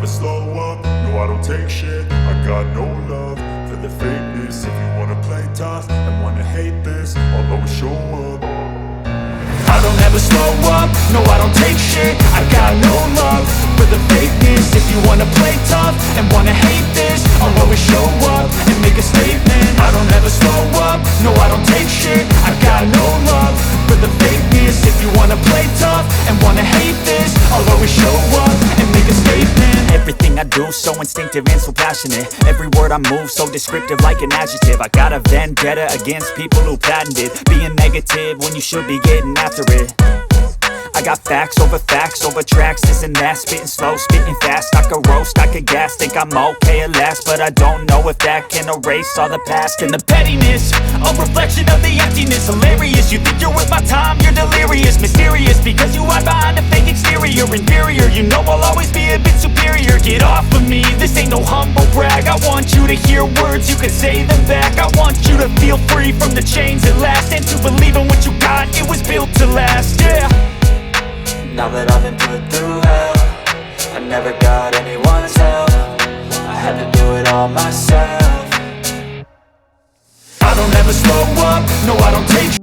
slow up, no I don't take shit. I got no love for the fakeness. If you wanna play tough and wanna hate this, I'll always show up. I don't ever slow up, no I don't take shit. I got no love for the fakeness. If you wanna play tough and wanna hate this, I'll always show up and make a statement. I don't ever slow up, no I don't take shit. I got no love for the fakeness. If you wanna play tough and wanna hate this, I'll always show up and make a statement. Everything I do so instinctive and so passionate. Every word I move so descriptive like an adjective. I got a vendetta against people who patented being negative when you should be getting after it. I got facts over tracks, this and that. Spitting slow, spitting fast, I could roast, I could gas. Think I'm okay at last, but I don't know if that can erase all the past. And the pettiness, a reflection of the emptiness. Hilarious, you think you're worth my time, you're delirious. Mysterious, because you hide behind a fake exterior. Inferior, you know I'll always be a bit superior. Get off of me, this ain't no humble brag. I want you to hear words, you can say them back. I want you to feel free from the chains at last, and to believe in what you got, it was built to last, yeah. Now that I've been put through hell, I never got anyone's help. I had to do it all myself. I don't ever slow up, no I don't take shit.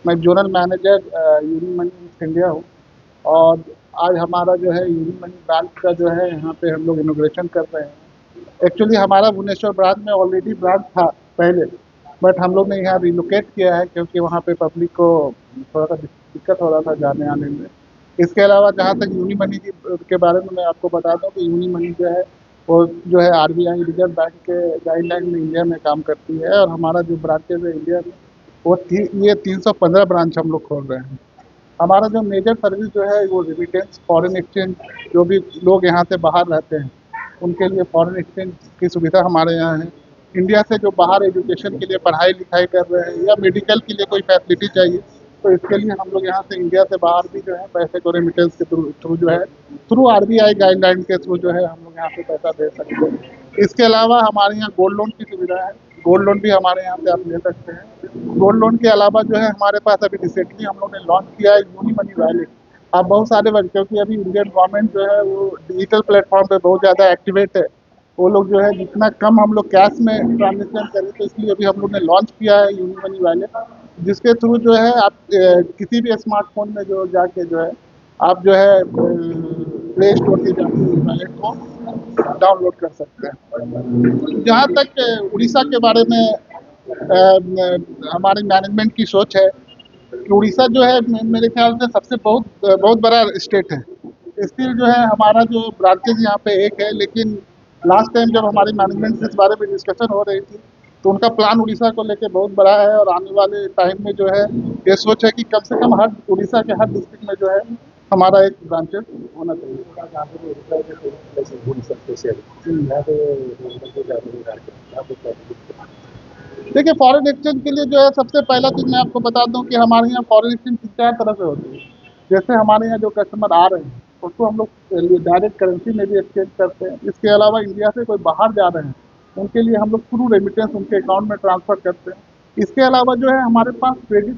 मैं zonal manager यूनिमनी India हूँ। और आज हमारा जो है यूनिमनी branch का जो है यहाँ पे हम लोग इनॉग्रेशन कर रहे हैं। एक्चुअली हमारा भुवनेश्वर ब्रांच में ऑलरेडी ब्रांच था पहले, बट हम लोग ने यहाँ रिलोकेट किया है क्योंकि वहाँ पे पब्लिक को थोड़ा सा दिक्कत हो रहा था जाने आने में। इसके अलावा जहाँ तक यूनिमनी के बारे में मैं आपको बता दूँ कि यूनिमनी जो है वो जो है आरबीआई रिजर्व बैंक के गाइडलाइन में इंडिया में काम करती है। और हमारा जो ब्रांचेज है इंडिया में वो ये 315 ब्रांच हम लोग खोल रहे हैं। हमारा जो मेजर सर्विस जो है वो रेमिटेंस, फॉरेन एक्सचेंज, जो भी लोग यहाँ से बाहर रहते हैं उनके लिए फॉरेन एक्सचेंज की सुविधा हमारे यहाँ है। इंडिया से जो बाहर एजुकेशन के लिए पढ़ाई लिखाई कर रहे हैं या मेडिकल के लिए कोई फैसिलिटी चाहिए, तो इसके लिए हम लोग यहाँ से इंडिया से बाहर भी जो है पैसे को रेमिटेंस के थ्रू जो है थ्रू आरबीआई गाइडलाइन के थ्रू जो है हम लोग यहाँ पे पैसा दे सकते हैं। इसके अलावा हमारे यहाँ गोल्ड लोन की सुविधा है। गोल्ड लोन भी हमारे यहाँ से आप ले सकते हैं। गोल्ड लोन के अलावा जो है हमारे पास अभी रिसेंटली हम लोग ने लॉन्च किया है यूनी मनी वैलेट। आप बहुत सारे क्योंकि अभी इंडियन गवर्नमेंट जो है वो डिजिटल प्लेटफॉर्म पे बहुत ज़्यादा एक्टिवेट है। वो लोग जो है जितना कम हम लोग कैश में ट्रांजेक्शन करें, तो इसलिए अभी हम लोग ने लॉन्च किया है यूनी मनी वैलेट, जिसके थ्रू जो है आप किसी भी स्मार्टफोन में जो जाके जो है आप जो है प्ले स्टोर से जाके वैलेट को डाउनलोड कर सकते हैं। जहाँ तक उड़ीसा के बारे में हमारी मैनेजमेंट की सोच है कि उड़ीसा जो है मेरे ख्याल से सबसे बहुत बहुत बड़ा स्टेट है। स्टिल जो है हमारा जो ब्रांचेज यहाँ पे एक है, लेकिन लास्ट टाइम जब हमारी मैनेजमेंट से इस बारे में डिस्कशन हो रही थी तो उनका प्लान उड़ीसा को लेके बहुत बड़ा है। और आने वाले टाइम में जो है ये सोच है कि कम से कम हर उड़ीसा के हर डिस्ट्रिक्ट में जो है हमारा एक ब्रांचेस होना चाहिए। देखिए, फॉरेन एक्सचेंज के लिए जो है सबसे पहला चीज़ मैं आपको बता दूं कि हमारे यहाँ फॉरेन एक्सचेंज 4 तरह से होती है। जैसे हमारे यहाँ जो कस्टमर आ रहे हैं उसको हम लोग डायरेक्ट करेंसी में भी एक्सचेंज करते हैं। इसके अलावा इंडिया से कोई बाहर जा रहे हैं उनके लिए हम लोग थ्रू रेमिटेंस उनके अकाउंट में ट्रांसफ़र करते हैं। इसके अलावा जो है हमारे पास क्रेडिट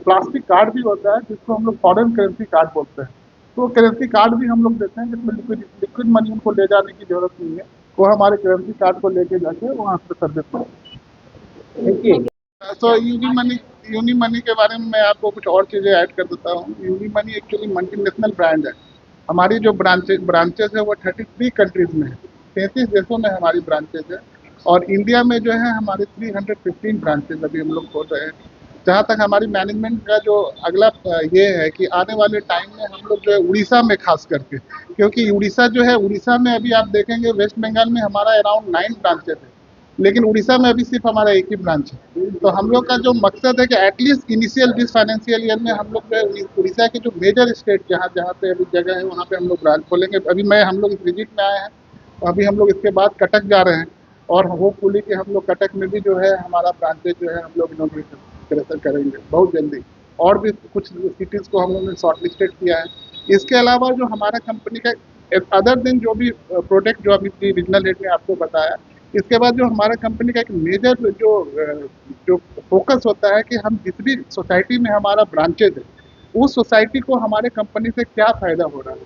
प्लास्टिक कार्ड भी होता है जिसको हम लोग फॉरेन करेंसी कार्ड बोलते हैं। तो करेंसी कार्ड भी हम लोग देते हैं जिसमें लिक्विड मनी उनको ले जाने की ज़रूरत नहीं है। वो हमारे करेंसी कार्ड को लेके जाके वहाँ से सर्विस तो यूनी मनी के बारे में मैं आपको कुछ और चीज़ें ऐड कर देता हूँ। Unimoni actually multinational brand है। हमारी जो ब्रांचेज है वो 33 कंट्रीज में है, 33 देशों में हमारी ब्रांचेज है। और इंडिया में जो है हमारे 315 ब्रांचेज अभी हम लोग खोल रहे हैं। जहाँ तक हमारी मैनेजमेंट का जो अगला ये है कि आने वाले टाइम में हम लोग जो है उड़ीसा में खास करके, क्योंकि उड़ीसा में अभी आप देखेंगे वेस्ट बंगाल में हमारा अराउंड 9 ब्रांचेज है, लेकिन उड़ीसा में अभी सिर्फ हमारा एक ही ब्रांच है। तो हम लोग का जो मकसद है कि at least initial this financial year में हम लोग जो है उड़ीसा के जो मेजर स्टेट जहाँ जहाँ पे अभी जगह है वहाँ पे हम लोग ब्रांच खोलेंगे। अभी हम लोग इस विजिट में आए हैं, तो अभी हम लोग इसके बाद कटक जा रहे हैं और होपफुली कि हम लोग कटक में भी जो है हमारा ब्रांचेज जो है हम लोग इनॉग्रेशन करेंगे बहुत जल्दी। और भी कुछ सिटीज़ को हम लोग ने शॉर्ट लिस्टेड किया है। इसके अलावा जो हमारा कंपनी का अदर दिन जो भी प्रोडक्ट जो अभी रीजनल रेट में आपको बताया, इसके बाद जो हमारा कंपनी का एक मेजर जो फोकस होता है कि हम जिस भी सोसाइटी में हमारा ब्रांचेज है उस सोसाइटी को हमारे कंपनी से क्या फ़ायदा हो रहा है।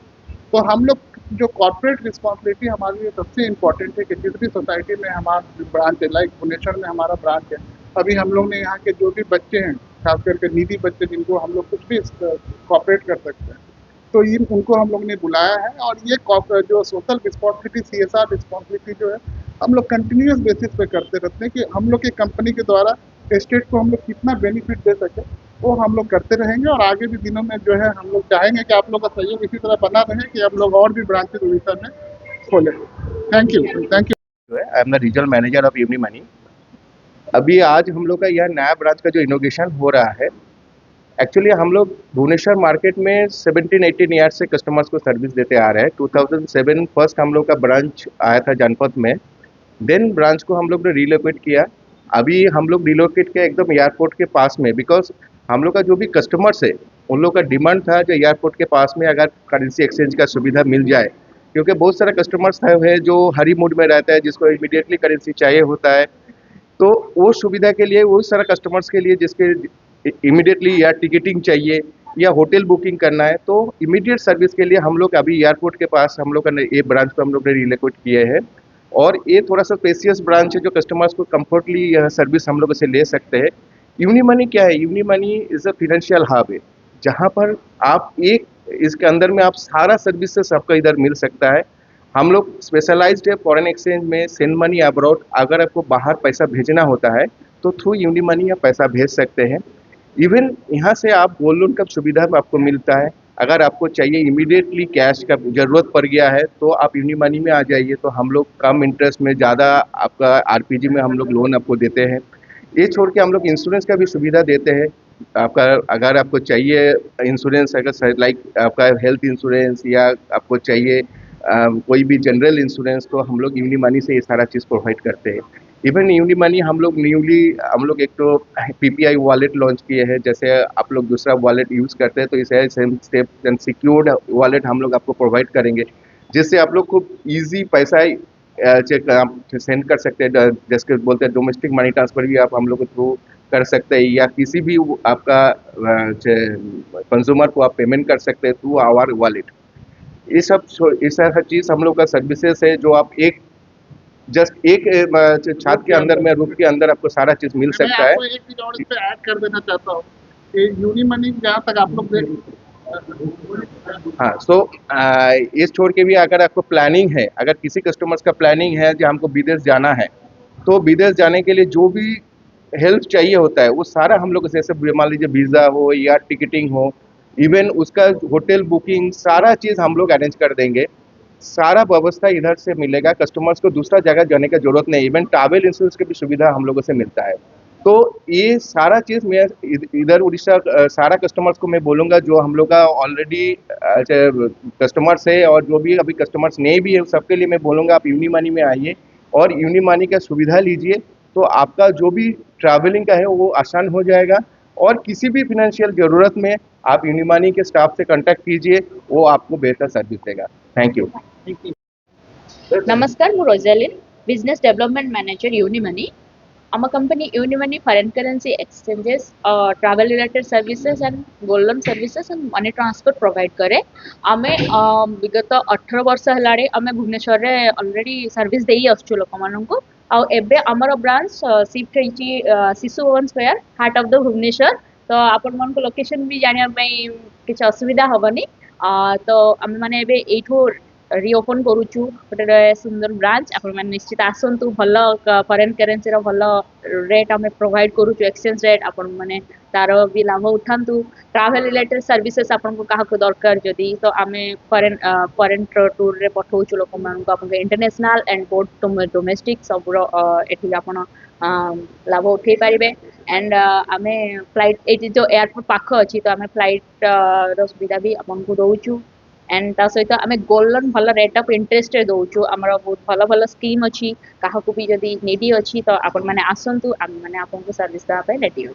तो हम लोग जो कॉर्पोरेट रिस्पॉन्सिबिलिटी हमारे लिए सबसे इम्पोर्टेंट है कि जिस भी सोसाइटी में हमारा ब्रांच है, लाइक भुवनेश्वर में हमारा ब्रांच है, अभी हम लोग ने यहाँ के जो भी बच्चे हैं खास करके नीडी बच्चे जिनको हम लोग कुछ भी कॉपरेट कर सकते हैं, तो उनको हम लोग ने बुलाया है। और ये जो सोशल रिस्पॉन्सिबिलिटी, CSR रिस्पॉन्सिबिलिटी जो है हम लोग कंटिन्यूस बेसिस पे करते रहते हैं कि हम लोग की कंपनी के द्वारा स्टेट को हम लोग कितना बेनिफिट दे सके वो हम लोग करते रहेंगे। और आगे भी दिनों में जो है हम लोग चाहेंगे कि आप लोग का सहयोग इसी तरह बना रहे कि हम लोग और भी ब्रांचेज उड़ीसा में खोलें। Thank you. I am the regional manager of Unimoni. अभी आज हम लोग का यह नया ब्रांच का जो इनोग्रेशन हो रहा है, एक्चुअली हम लोग भुवनेश्वर मार्केट में 17-18 ईयर्स से कस्टमर्स को सर्विस देते आ रहे हैं। 2007 फर्स्ट हम लोग का ब्रांच आया था जनपद में, देन ब्रांच को हम लोग ने रिलोकेट किया। अभी हम लोग रिलोकेट किया एकदम एयरपोर्ट के पास में, बिकॉज हम लोग का जो भी कस्टमर्स है उन लोग का डिमांड था जो एयरपोर्ट के पास में अगर करेंसी एक्सचेंज का सुविधा मिल जाए, क्योंकि बहुत सारे कस्टमर्स है जो हरी मूड में रहता है जिसको इमीडिएटली करेंसी चाहिए होता है। तो वो सुविधा के लिए वो सारा कस्टमर्स के लिए जिसके इमीडिएटली या टिकटिंग चाहिए या होटल बुकिंग करना है, तो इमीडिएट सर्विस के लिए हम लोग अभी एयरपोर्ट के पास हम लोग का ये ब्रांच को हम लोग ने रिलोकेट किए हैं। और ये थोड़ा सा स्पेसियस ब्रांच है जो कस्टमर्स को कम्फर्टली यह सर्विस हम लोग इसे ले सकते हैं। यूनी मनी क्या है? Unimoni is a financial hub है, जहाँ पर आप एक इसके अंदर में आप सारा सर्विसेज आपको इधर मिल सकता है। हम लोग स्पेशलाइज्ड है फॉरेन एक्सचेंज में, सेंड मनी अब्रॉड। अगर आपको बाहर पैसा भेजना होता है तो थ्रू यूनी मनी आप पैसा भेज सकते हैं। इवन यहाँ से आप गोल्ड लोन का सुविधा भी आपको मिलता है। अगर आपको चाहिए इमीडिएटली कैश का ज़रूरत पड़ गया है तो आप यूनी मनी में आ जाइए, तो हम लोग कम इंटरेस्ट में ज़्यादा आपका आरपीजी में हम लोग लोन आपको देते हैं। ये छोड़ के हम लोग इंश्योरेंस का भी सुविधा देते हैं। आपका अगर आपको चाहिए इंश्योरेंस, अगर लाइक आपका हेल्थ इंश्योरेंस या आपको चाहिए कोई भी जनरल इंश्योरेंस, तो हम लोग यूनी मनी से ये सारा चीज़ प्रोवाइड करते हैं। इवन यूनी मनी हम लोग एक तो पीपीआई वॉलेट लॉन्च किए हैं। जैसे आप लोग दूसरा वॉलेट यूज़ करते हैं तो इसे same step and secured wallet हम लोग आपको प्रोवाइड करेंगे, जिससे आप लोग खूब ईजी पैसा चेक आप सेंड कर सकते हैं। जैसे बोलते हैं डोमेस्टिक मनी ट्रांसफर भी आप हम लोग के थ्रू कर सकते हैं, या किसी भी आपका कंज्यूमर को आप पेमेंट कर सकते हैं थ्रू आवर वॉलेट। ये सब चीज़ हम लोग का सर्विसेज है, जो आप एक जस्ट एक छत के अंदर में, रूफ के अंदर आपको सारा चीज़ मिल मैं सकता है। आपको एक चीज और इस पे ऐड कर देना चाहता हूँ कि यूनी मनी जहाँ तक आप लोग देख हाँ, ये छोड़ के भी अगर आपको प्लानिंग है, अगर किसी कस्टमर्स का प्लानिंग है कि हमको विदेश जाना है, तो विदेश जाने के लिए जो भी हेल्प चाहिए होता है वो सारा हम लोग, जैसे मान लीजिए वीज़ा हो या टिकटिंग हो, इवन उसका होटल बुकिंग, सारा चीज़ हम लोग अरेंज कर देंगे। सारा व्यवस्था इधर से मिलेगा, कस्टमर्स को दूसरा जगह जाने की ज़रूरत नहीं। इवन ट्रैवल इंश्योरेंस की भी सुविधा हम लोगों से मिलता है। तो ये सारा चीज़ मैं इधर उड़ीसा सारा कस्टमर्स को मैं बोलूँगा, जो हम लोग का ऑलरेडी कस्टमर्स है और जो भी अभी कस्टमर्स नहीं भी है, सबके लिए मैं बोलूँगा आप यूनी मनी में आइए और यूनी मनी का सुविधा लीजिए। तो आपका जो भी ट्रैवलिंग का है वो आसान हो जाएगा, और किसी भी फाइनेंशियल ज़रूरत में आप यूनी मनी के स्टाफ से कॉन्टैक्ट कीजिए, वो आपको बेहतर सर्विस देगा। Thank you. नमस्कार, હું Roselin, business development manager Unimoni. આમાં company Unimoni foreign currency exchanges, travel related services and gold loan services and money transfer provide करे. आमे विगत 18 वर्ष हेलाड़ी आमे भुवनेश्वर रे ऑलरेडी सर्विस देई आसछु लोक माननकु. आ एबे हमर ब्रांच शिफ्ट होईची Shishu Bhavan square, heart of the Bhubaneswar. तो आपण मन को लोकेशन भी जानिया पई किछ असुविधा हबनी. तो आमे माने एबे एठो रिओपन करूछु गोटे सुंदर ब्रांच. आपण माने निश्चित आसंतु, भल फॉरेन करेन्सी रो भल रेट आमे प्रोवाइड करूछु, एक्सचेंज रेट. आपण माने तार भी लाभ उठांतु. ट्रैवल रिलेटेड सर्विसेस आपण को काहा को दरकार जदी तो आमे फॉरेन टूर रे पठौछु लोक मान को. आपण इंटरनेशनल एंड बोथ डोमेस्टिक सब रो एठी आपण लाभ उठे पारिबे. एंड आमे फ्लाइट एठी जो एयरपोर्ट पाख अछि तो आमे फ्लाइट रो सुविधा भी आपण को दउछु. एंड ता सहित आमे गोल्ड लोन भल रेट ऑफ इंटरेस्ट रे दउछु. हमर बहुत भल भल स्कीम अछि, काहा को भी जदी नेडी अछि तो आपण माने आसंतु, आमे माने आपन को सर्विस दा पे रेडी हो.